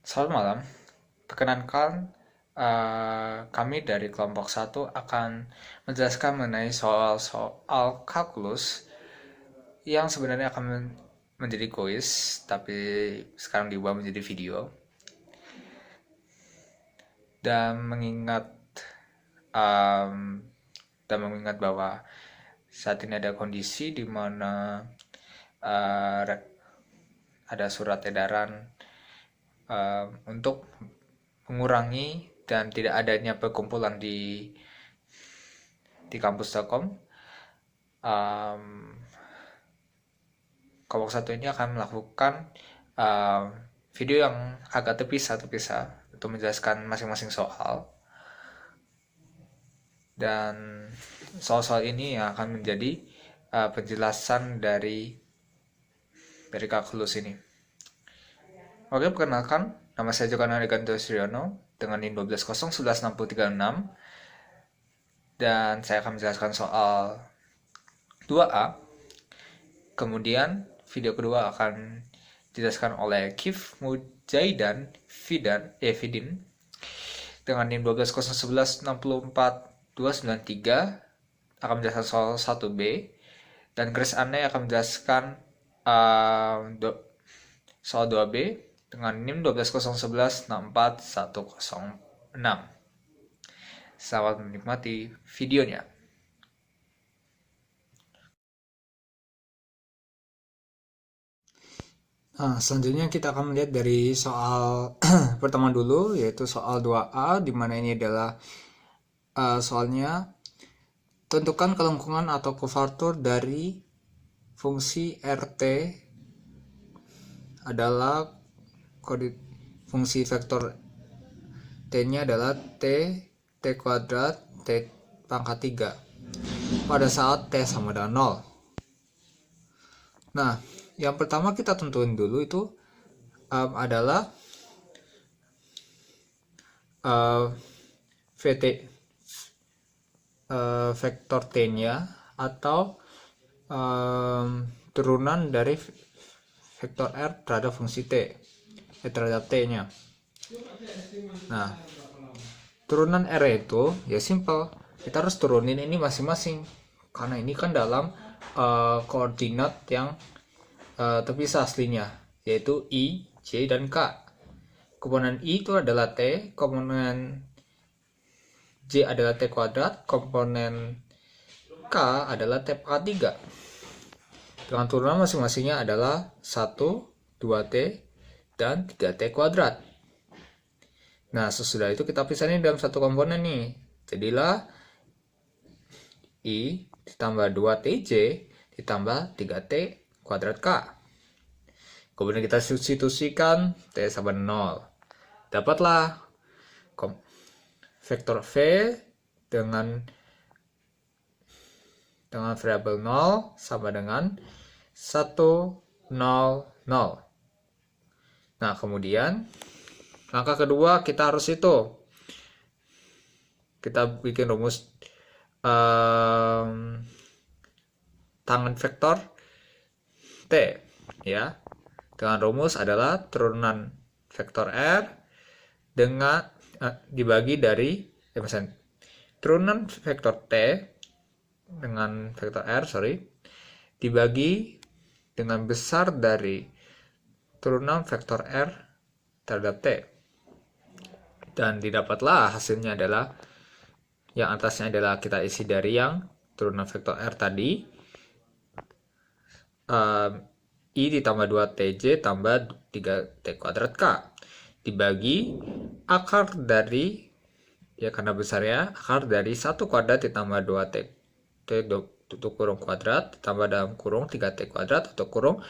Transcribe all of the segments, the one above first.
Selamat malam. Perkenankan, kami dari kelompok satu akan menjelaskan mengenai soal-soal kalkulus yang sebenarnya akan menjadi kuis, tapi sekarang diubah menjadi video. Dan um, mengingat bahwa saat ini ada kondisi di mana uh, ada surat edaran untuk mengurangi dan tidak adanya perkumpulan di kampus Telkom. um, Kelompok satu ini akan melakukan video yang agak terpisah untuk menjelaskan masing-masing soal, dan soal-soal ini yang akan menjadi penjelasan dari kalkulus ini. Oke, perkenalkan, nama saya Joko Nariganto Suryono dengan NIM 12011636, dan saya akan menjelaskan soal 2A. Kemudian video kedua akan dijelaskan oleh Kif Mujaidan Fidin dengan NIM 1201164293 akan menjelaskan soal 1B, dan Grace Anne akan menjelaskan soal 2B dengan NIM 1201164106. Selamat menikmati videonya. Selanjutnya kita akan melihat dari soal pertama dulu, yaitu soal 2A, di mana ini adalah soalnya tentukan kelengkungan atau kuvatur dari fungsi RT adalah fungsi vektor T-nya adalah T kuadrat T pangkat 3 pada saat T sama dengan 0. Nah, yang pertama kita tentuin dulu itu adalah vektor T-nya atau turunan dari vektor R terhadap fungsi T, terhadap T-nya. Nah, turunan R itu ya simple, kita harus turunin ini masing-masing karena ini kan dalam koordinat yang terpisah aslinya, yaitu I, J, dan K. Komponen I itu adalah T, komponen J adalah T kuadrat, komponen K adalah T pangkat 3. Dengan turunan masing-masingnya adalah 1, 2T, dan 3T kuadrat. Nah, sesudah itu kita pisahin dalam satu komponen nih. Jadilah I ditambah 2TJ ditambah 3T kuadrat K. Kemudian kita substitusikan T sama 0. Dapatlah vektor V dengan variabel 0 sama dengan 1, 0, 0. Nah, kemudian langkah kedua kita harus kita bikin rumus tangan vektor T, ya. Dengan rumus adalah turunan vektor R dengan dibagi dari turunan vektor T dengan vektor R, dibagi dengan besar dari turunan vektor R terhadap T, dan didapatlah hasilnya adalah yang atasnya adalah kita isi dari yang turunan vektor R tadi, I ditambah 2TJ tambah 3T kuadrat K dibagi akar dari, ya karena besarnya, akar dari 1 kuadrat ditambah 2T tutup kurung kuadrat ditambah dalam kurung 3T kuadrat atau kurung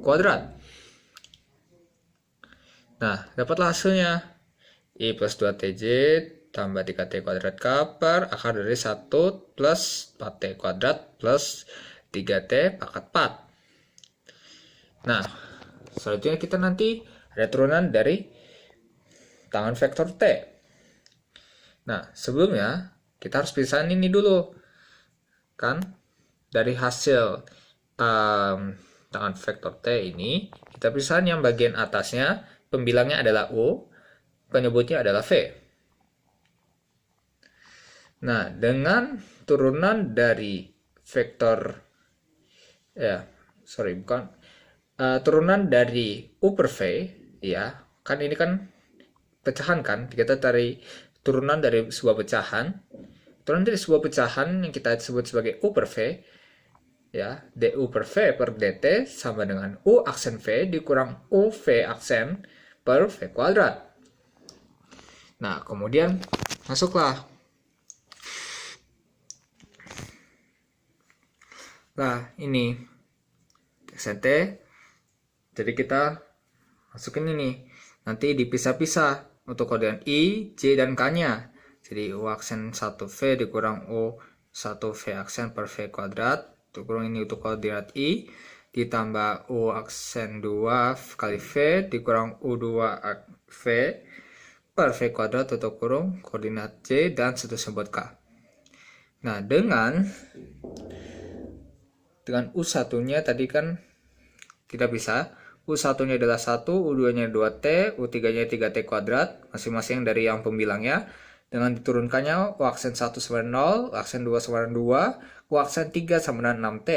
kuadrat. Nah, dapatlah hasilnya I plus 2TJ tambah 3T kuadrat K per akar dari 1 plus 4T kuadrat plus 3T pangkat 4. Nah, selanjutnya kita nanti ada turunan dari tangan vektor T. Nah, sebelumnya kita harus pisahin ini dulu. Kan dari hasil tangan vektor T ini, kita pisahin yang bagian atasnya pembilangnya adalah U, penyebutnya adalah V. Nah, dengan turunan dari vektor, turunan dari U per V, ya, kan ini kan pecahan kan, kita cari turunan dari sebuah pecahan. Turunan dari sebuah pecahan yang kita sebut sebagai U per V, ya, du per V per dt sama dengan U aksen V dikurang UV aksen per V kuadrat. Nah, kemudian masuklah. Nah, ini aksen T. Jadi kita masukin ini. Nanti dipisah-pisah untuk koordinat I, J, dan K-nya. Jadi U aksen 1V dikurang U1V aksen per V kuadrat. Dikurang ini untuk koordinat I. Ditambah U aksen 2 kali V dikurang U2V per V kuadrat tutup kurung koordinat J dan seterusnya buat K. Nah, dengan U1-nya tadi kan kita bisa. U1-nya adalah 1, U2-nya 2T, U3-nya 3T kuadrat, masing-masing dari yang pembilangnya. Dengan diturunkannya, U aksen 1 sama 0, U aksen 2 sama 2, U aksen 3 sama dengan 6T.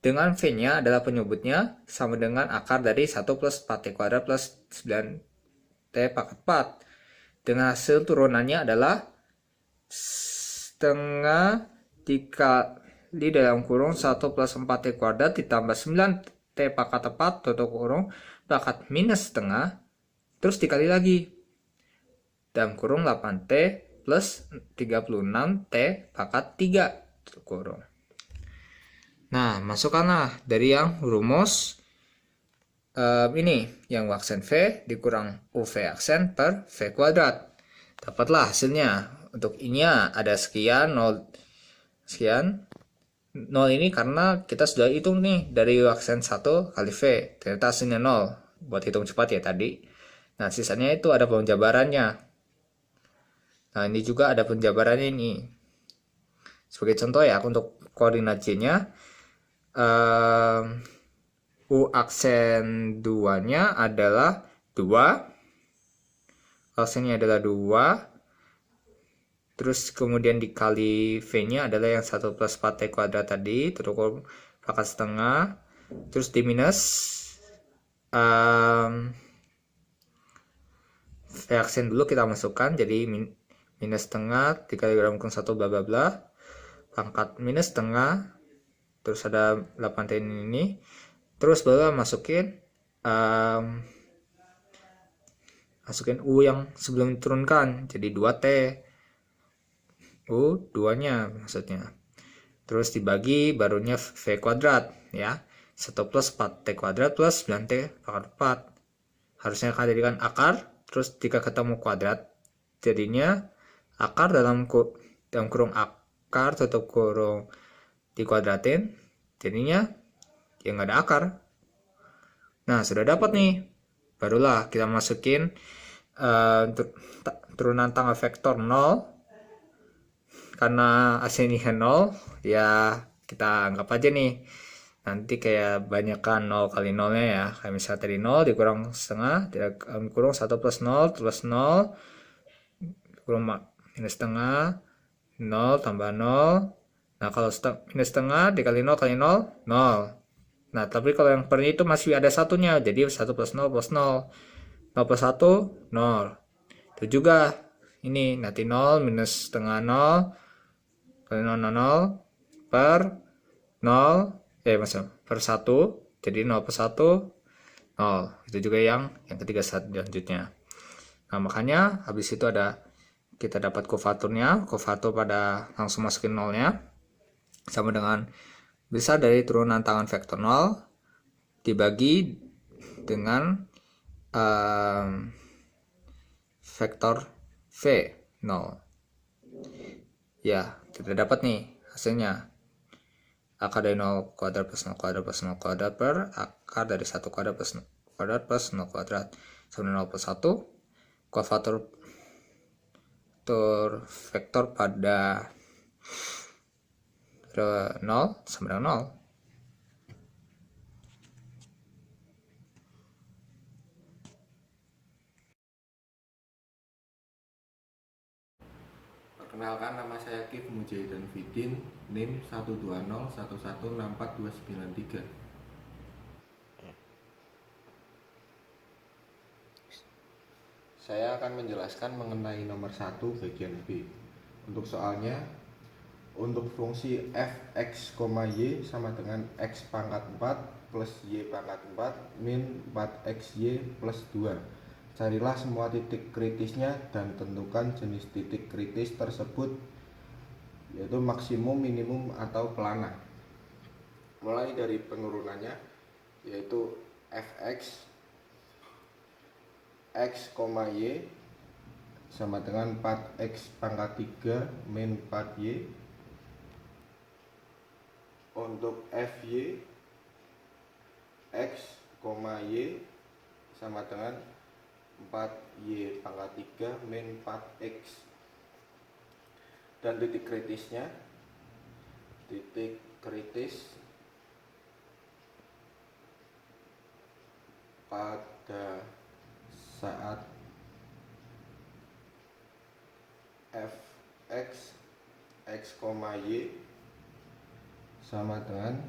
Dengan V-nya adalah penyebutnya, sama dengan akar dari 1 plus 4T kuadrat plus 9T pangkat 4. Dengan hasil turunannya adalah setengah dikali dalam kurung 1 plus 4T kuadrat ditambah 9T pangkat 4 tutup kurung pangkat minus setengah, terus dikali lagi dalam kurung 8T plus 36T pangkat 3 tutup kurung. Nah, masukkanlah dari yang rumus ini, yang U aksen V dikurang UV aksen per V kuadrat. Dapatlah hasilnya. Untuk I-nya ada sekian, 0 sekian. 0 ini karena kita sudah hitung nih dari U aksen 1 kali V. Ternyata hasilnya 0. Buat hitung cepat ya tadi. Nah, sisanya itu ada penjabarannya. Nah, ini juga ada penjabarannya ini. Sebagai contoh ya, untuk koordinat J-nya, U aksen 2-nya adalah 2. Aksennya adalah 2. Terus kemudian dikali V-nya adalah yang 1 plus 4T kuadrat tadi, terus pangkat setengah. Terus di minus V aksen dulu kita masukkan, jadi minus setengah dikali dalam kurung 1 bla bla bla, pangkat minus setengah, terus ada 8T ini. Terus baru masukin U yang sebelum diturunkan, jadi 2T. U 2-nya maksudnya. Terus dibagi barunya V kuadrat ya. 1 plus 4T kuadrat plus 9T pangkat 4. Harusnya akan jadikan akar, terus jika ketemu kuadrat jadinya akar dalam kurung akar tutup kurung dikuadratin, jadinya ya nggak ada akar. Nah, sudah dapat nih. Barulah kita masukin turunan tanggal vektor 0. Karena hasilnya 0, ya kita anggap aja nih. Nanti kayak banyakkan 0 kali 0-nya ya. Kayak misalnya tadi 0 dikurang setengah, kurung 1 plus 0 plus 0, kurung minus setengah, 0 tambah 0. Nah, kalau minus setengah dikali 0 kali 0, 0. Nah, tapi kalau yang per itu masih ada satunya, jadi 1 plus 0 plus 0. 0 plus 1, 0. Itu juga, ini nanti 0 minus setengah 0, kali 0, 0, 0, per 0, per 1, jadi 0 per 1, 0. Itu juga yang ketiga selanjutnya. Nah, makanya habis itu kita dapat kovaturnya, kovatur pada langsung masukin 0-nya, sama dengan besar dari turunan tangan vektor 0 dibagi dengan vektor V 0. Ya, kita dapat nih hasilnya. Akar dari 0 kuadrat plus 0 kuadrat plus 0 kuadrat per akar dari 1 kuadrat plus 0 kuadrat plus 0 kuadrat sama 0 plus 1. Kovatur vektor pada 0 sama dengan 0. Perkenalkan, nama saya Kif Mujahidin Fidin, NIM 12011164293. Saya akan menjelaskan mengenai nomor 1 bagian B. Untuk soalnya, untuk fungsi f(x, y) sama dengan x pangkat 4 plus y pangkat 4 min 4xy plus 2. Carilah semua titik kritisnya dan tentukan jenis titik kritis tersebut, yaitu maksimum, minimum, atau pelana. Mulai dari penurunannya, yaitu fx x, y sama dengan 4x pangkat 3 min 4y. Untuk fy x, y sama dengan 4y pangkat 3 min 4x. Dan titik kritisnya, titik kritis pada saat fx x, y sama dengan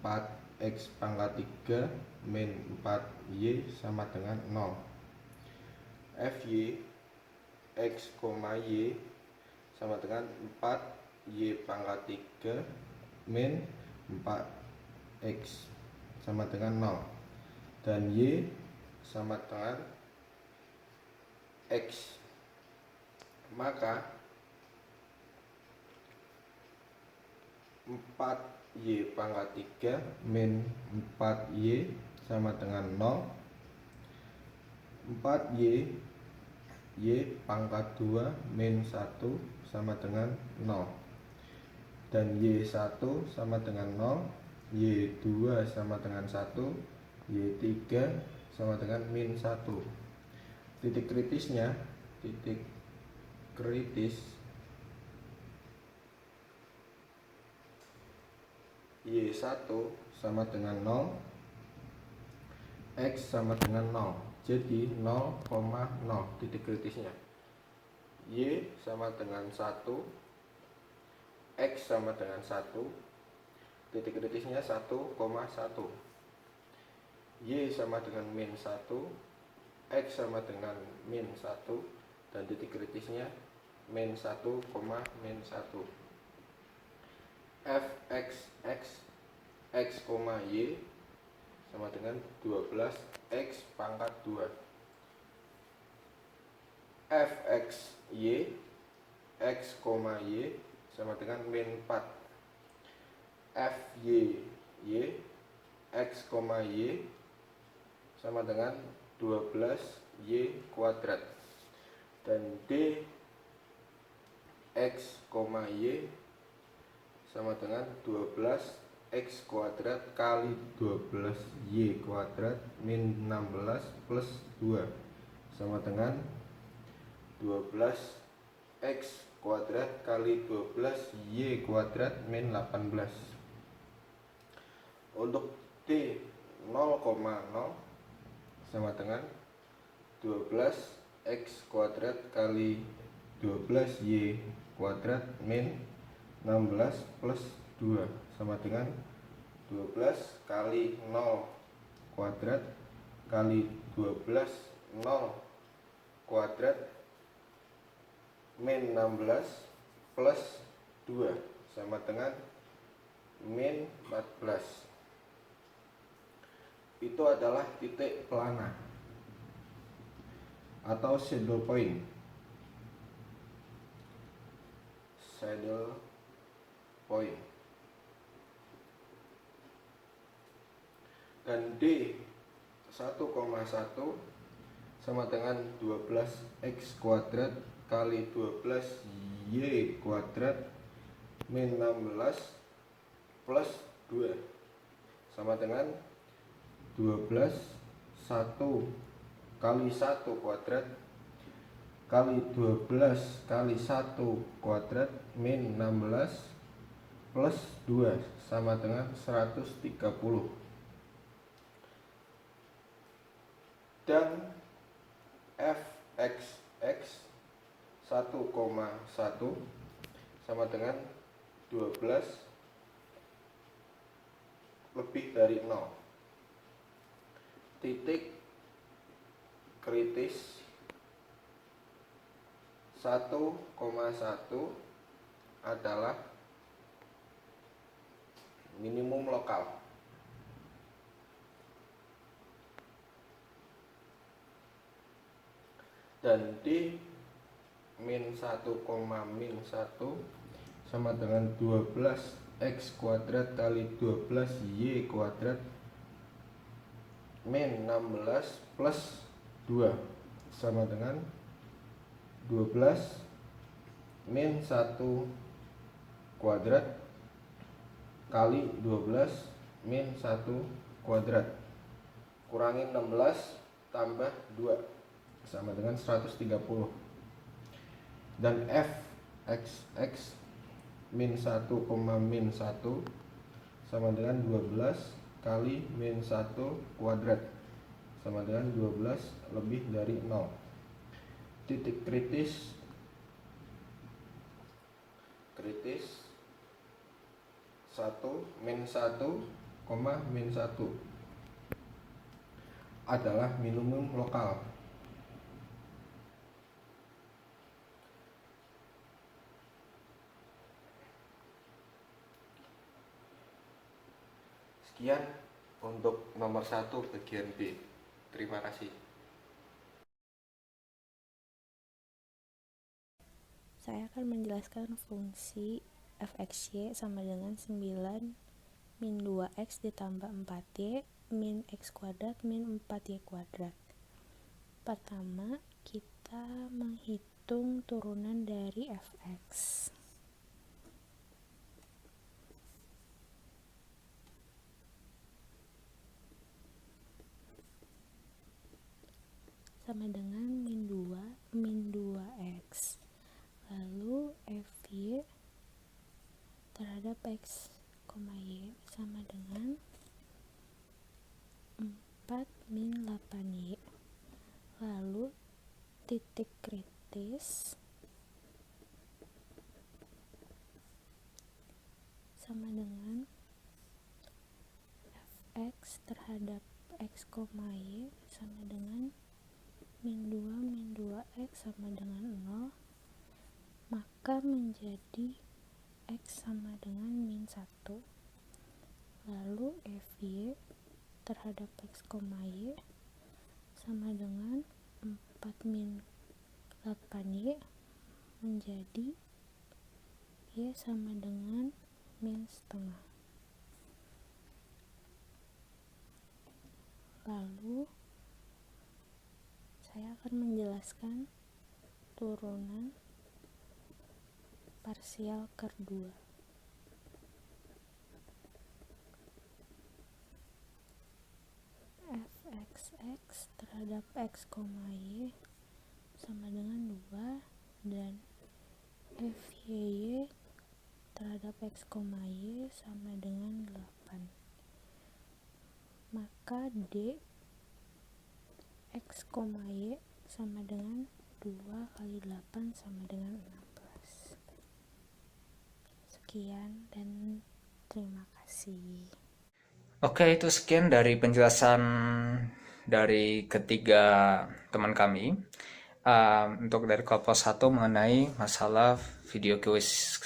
4x pangkat 3 min 4y sama dengan 0. fy x, y sama dengan 4y pangkat 3 min 4x sama dengan 0, dan y sama dengan x. Maka 4y pangkat 3 min 4y sama dengan 0. 4y pangkat 2 min 1 sama dengan 0, dan y1 sama dengan 0, y2 sama dengan 1, y3 sama dengan min 1. Titik kritisnya, titik kritis y1 sama dengan 0, x sama dengan 0. Jadi 0,0 titik kritisnya. Y sama dengan 1, x sama dengan 1, titik kritisnya 1,1. Y sama dengan min 1, x sama dengan min 1, dan titik kritisnya min 1, min 1. fx x, y sama dengan 12x pangkat 2. fx y x, y sama dengan min 4. fy y x, y sama dengan 12y kuadrat, dan d x, y sama dengan 12x kuadrat kali 12y kuadrat min 16 plus 2 sama dengan 12x kuadrat kali 12y kuadrat min 18. Untuk d 0,0 sama dengan 12x kuadrat kali 12y kuadrat min 16 plus 2 sama dengan 12 kali 0 kuadrat kali 12 0 kuadrat min 16 plus 2 sama dengan min 14. Itu adalah titik pelana atau saddle point. Saddle point. Dan D 1,1 sama dengan 12x kuadrat kali 12y kuadrat min 16 plus 2 sama dengan 12 1 kali 1 kuadrat kali 12 kali 1 kuadrat min 16 plus 2 sama dengan 130. Dan fx x 1,1 1,1 sama dengan 12 lebih dari 0. Titik kritis 1,1 adalah minimum lokal. Dan D min 1, min 1 sama dengan 12x kuadrat kali 12y kuadrat min 16 plus 2 sama dengan 12 min 1 kuadrat kali 12 min 1 kuadrat kurangi 16 tambah 2 sama dengan 130. Dan f(x) min 1, min 1 sama dengan 12 kali min 1 kuadrat sama dengan 12 lebih dari 0. Titik kritis 1, min 1, min 1 adalah minimum lokal. Sekian untuk nomor 1 bagian B. Terima kasih. Saya akan menjelaskan fungsi fxy sama dengan 9 min 2x ditambah 4y min x kuadrat min 4y kuadrat. Pertama, kita menghitung turunan dari fx. Sama dengan min 2x. Lalu fy terhadap x, y sama dengan 4 min 8y. Lalu titik kritis sama dengan fx terhadap x, y sama dengan min 2x sama dengan 0, maka menjadi x sama dengan min 1. Lalu fy terhadap x, y sama dengan 4 min 8y menjadi y sama dengan min setengah. Lalu saya akan menjelaskan turunan parsial kedua. fxx terhadap x, y sama dengan 2 dan fy terhadap x, y sama dengan 8. Maka d x, y sama dengan 2 kali 8 sama dengan 16. Sekian dan terima kasih. Oke, itu sekian dari penjelasan dari ketiga teman kami untuk dari kelompok 1 mengenai masalah video quiz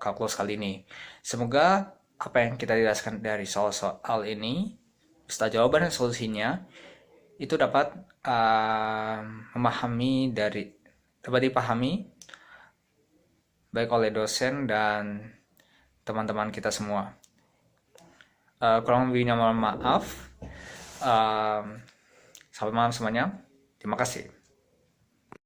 kalkulus kali ini. Semoga apa yang kita jelaskan dari soal-soal ini beserta jawaban dan solusinya itu dapat dapat dipahami baik oleh dosen dan teman-teman kita semua. Kurang lebihnya mohon maaf. Selamat malam semuanya. Terima kasih.